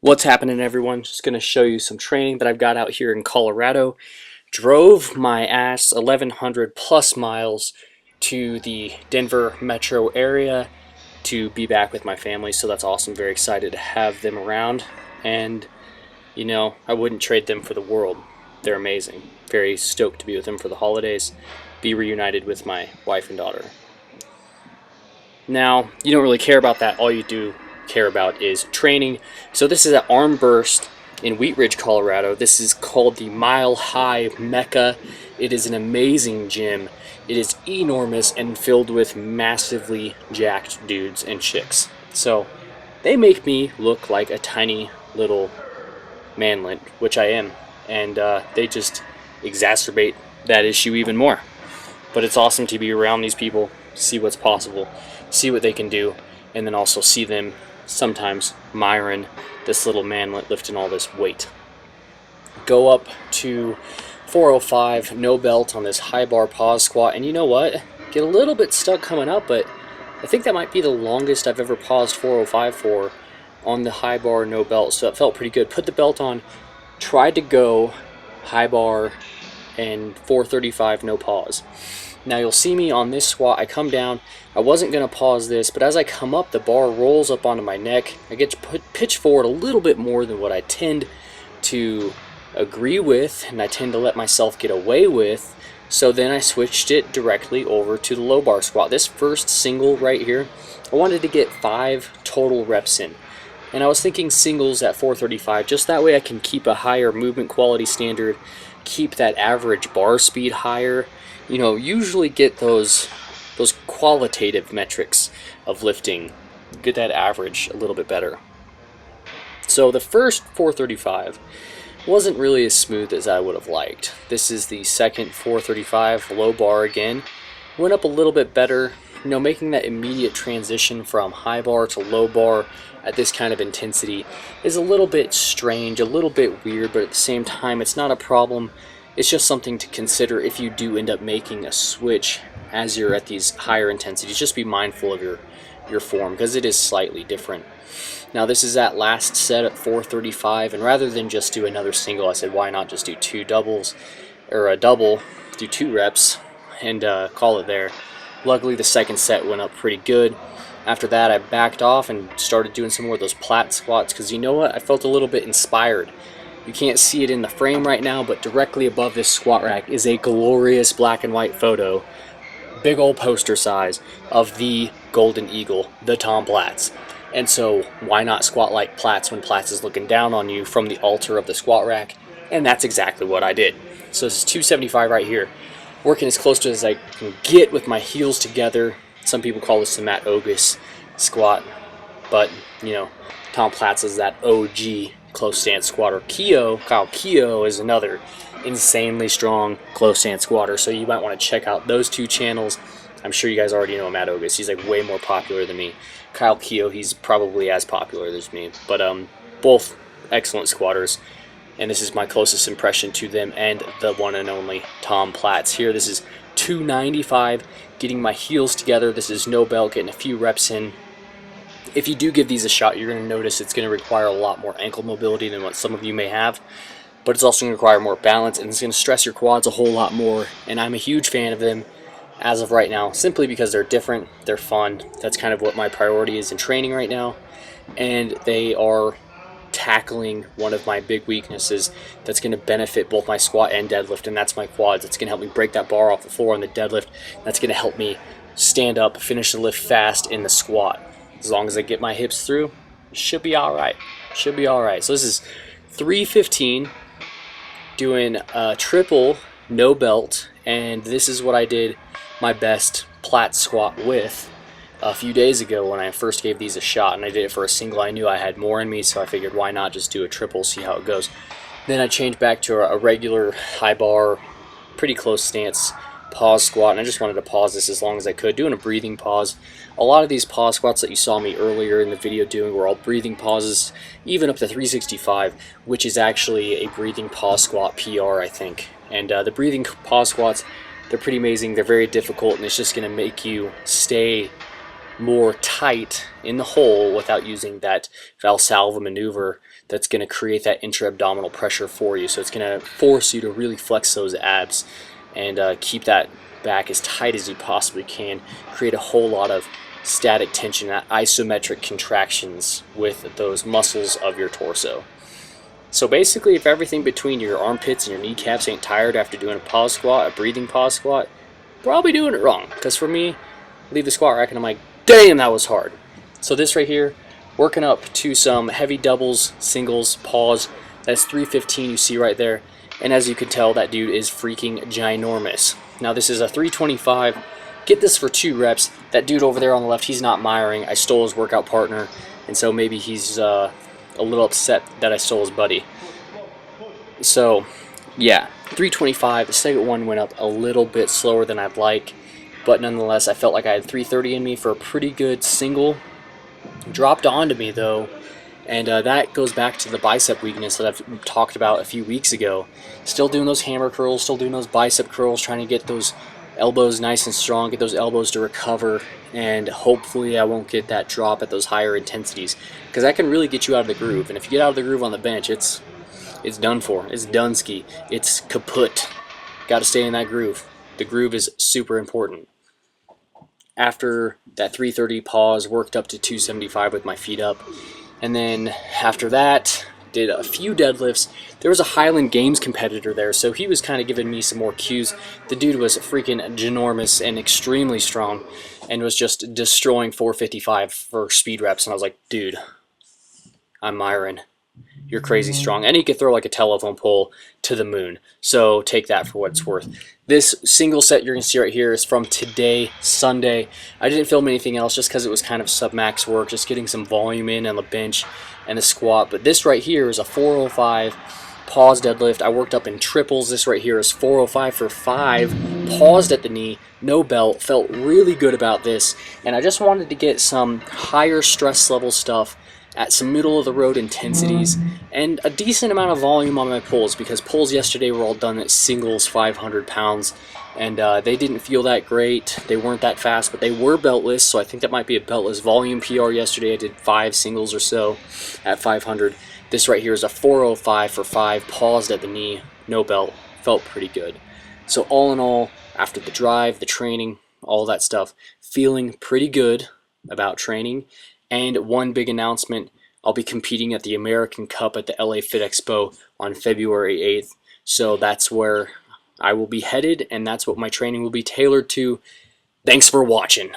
What's happening, everyone? Just going to show you some training that I've got out here in Colorado. Drove my ass 1,100 plus miles to the Denver metro area to be back with my family, so that's awesome. Very excited to have them around, and I wouldn't trade them for the world. They're amazing. Very stoked to be with them for the holidays, be reunited with my wife and daughter. Now, you don't really care about that. All you do care about is training. So this is at Armburst in Wheat Ridge, Colorado. This is called the Mile High Mecca. It is an amazing gym. It is enormous and filled with massively jacked dudes and chicks. So they make me look like a tiny little manlet, which I am, and they just exacerbate that issue even more. But it's awesome to be around these people, see what's possible, see what they can do, and then also see them sometimes Myron, this little manlet, lifting all this weight. Go up to 405, no belt on this high bar pause squat, and you know what? Get a little bit stuck coming up, but I think that might be the longest I've ever paused 405 for on the high bar no belt, so it felt pretty good. Put the belt on, tried to go high bar and 435 no pause. Now you'll see me on this squat, I come down, I wasn't going to pause this, but as I come up, the bar rolls up onto my neck. I get to pitch forward a little bit more than what I tend to agree with, and I tend to let myself get away with, so then I switched it directly over to the low bar squat. This first single right here, I wanted to get 5 total reps in, and I was thinking singles at 435, just that way I can keep a higher movement quality standard, keep that average bar speed higher, usually get those qualitative metrics of lifting, get that average a little bit better. So the first 435 wasn't really as smooth as I would have liked. This is the second 435 low bar again. Went up a little bit better, making that immediate transition from high bar to low bar at this kind of intensity is a little bit strange, a little bit weird, but at the same time it's not a problem. It's just something to consider if you do end up making a switch as you're at these higher intensities. Just be mindful of your form, because it is slightly different. Now this is that last set at 435, and rather than just do another single, I said why not just do 2 doubles, or a double, do 2 reps, and call it there. Luckily the second set went up pretty good. After that I backed off and started doing some more of those plat squats, because you know what, I felt a little bit inspired. You can't see it in the frame right now, but directly above this squat rack is a glorious black and white photo, big old poster size, of the Golden Eagle, the Tom Platz. And so why not squat like Platz when Platz is looking down on you from the altar of the squat rack? And that's exactly what I did. So this is 275 right here, working as close to as I can get with my heels together. Some people call this the Matt Ogus squat, but Tom Platz is that OG close stance squatter. Kyle Keogh is another insanely strong close stance squatter, so you might want to check out those 2 channels. I'm sure you guys already know Matt Ogus. He's like way more popular than me. Kyle Keogh, he's probably as popular as me, but both excellent squatters, and this is my closest impression to them and the one and only Tom Platz here. This is 295, getting my heels together. This is no belt, getting a few reps in. If you do give these a shot, you're going to notice it's going to require a lot more ankle mobility than what some of you may have, but it's also going to require more balance, and it's going to stress your quads a whole lot more, and I'm a huge fan of them as of right now, simply because they're different, they're fun. That's kind of what my priority is in training right now, and they are tackling one of my big weaknesses that's going to benefit both my squat and deadlift, and that's my quads. It's going to help me break that bar off the floor on the deadlift. That's going to help me stand up, finish the lift fast in the squat. As long as I get my hips through, it should be alright. Should be alright. So this is 315, doing a triple no belt, and this is what I did my best Platz squat with a few days ago when I first gave these a shot, and I did it for a single. I knew I had more in me, so I figured why not just do a triple, see how it goes. Then I changed back to a regular high bar, pretty close stance pause squat, and I just wanted to pause this as long as I could, doing a breathing pause. A lot of these pause squats that you saw me earlier in the video doing were all breathing pauses, even up to 365, which is actually a breathing pause squat PR, I think. And the breathing pause squats, they're pretty amazing. They're very difficult, and it's just going to make you stay more tight in the hole without using that Valsalva maneuver that's going to create that intra-abdominal pressure for you. So it's going to force you to really flex those abs and keep that back as tight as you possibly can, create a whole lot of static tension, that isometric contractions with those muscles of your torso. So basically, if everything between your armpits and your kneecaps ain't tired after doing a pause squat, a breathing pause squat, probably doing it wrong. Because for me, I leave the squat rack and I'm like, damn, that was hard. So this right here, working up to some heavy doubles, singles, pause. That's 315 you see right there. And as you can tell, that dude is freaking ginormous. Now this is a 325. Get this for 2 reps. That dude over there on the left, he's not miring. I stole his workout partner, and so maybe he's a little upset that I stole his buddy. So yeah, 325. The second one went up a little bit slower than I'd like, but nonetheless I felt like I had 330 in me for a pretty good single. Dropped onto me though, and that goes back to the bicep weakness that I've talked about a few weeks ago. Still doing those hammer curls, still doing those bicep curls, trying to get those elbows nice and strong, get those elbows to recover, and hopefully I won't get that drop at those higher intensities, because that can really get you out of the groove. And if you get out of the groove on the bench, it's done for. It's doneski. It's kaput. Got to stay in that groove. The groove is super important. After that 330 pause, worked up to 275 with my feet up, and then after that did a few deadlifts. There was a Highland Games competitor there, so he was kind of giving me some more cues. The dude was freaking ginormous and extremely strong, and was just destroying 455 for speed reps, and I was like, dude, I'm Myron. You're crazy strong. And he could throw like a telephone pole to the moon. So take that for what it's worth. This single set you're going to see right here is from today, Sunday. I didn't film anything else just because it was kind of sub-max work, just getting some volume in on the bench and the squat. But this right here is a 405 pause deadlift. I worked up in triples. This right here is 405 for 5. Paused at the knee, no belt. Felt really good about this. And I just wanted to get some higher stress level stuff at some middle of the road intensities and a decent amount of volume on my pulls, because pulls yesterday were all done at singles 500 pounds, and they didn't feel that great. They weren't that fast, but they were beltless, so I think that might be a beltless volume PR. Yesterday I did 5 singles or so at 500. This right here is a 405 for 5, paused at the knee, no belt. Felt pretty good. So all in all, after the drive, the training, all that stuff, feeling pretty good about training. And one big announcement, I'll be competing at the American Cup at the LA Fit Expo on February 8th. So that's where I will be headed, and that's what my training will be tailored to. Thanks for watching.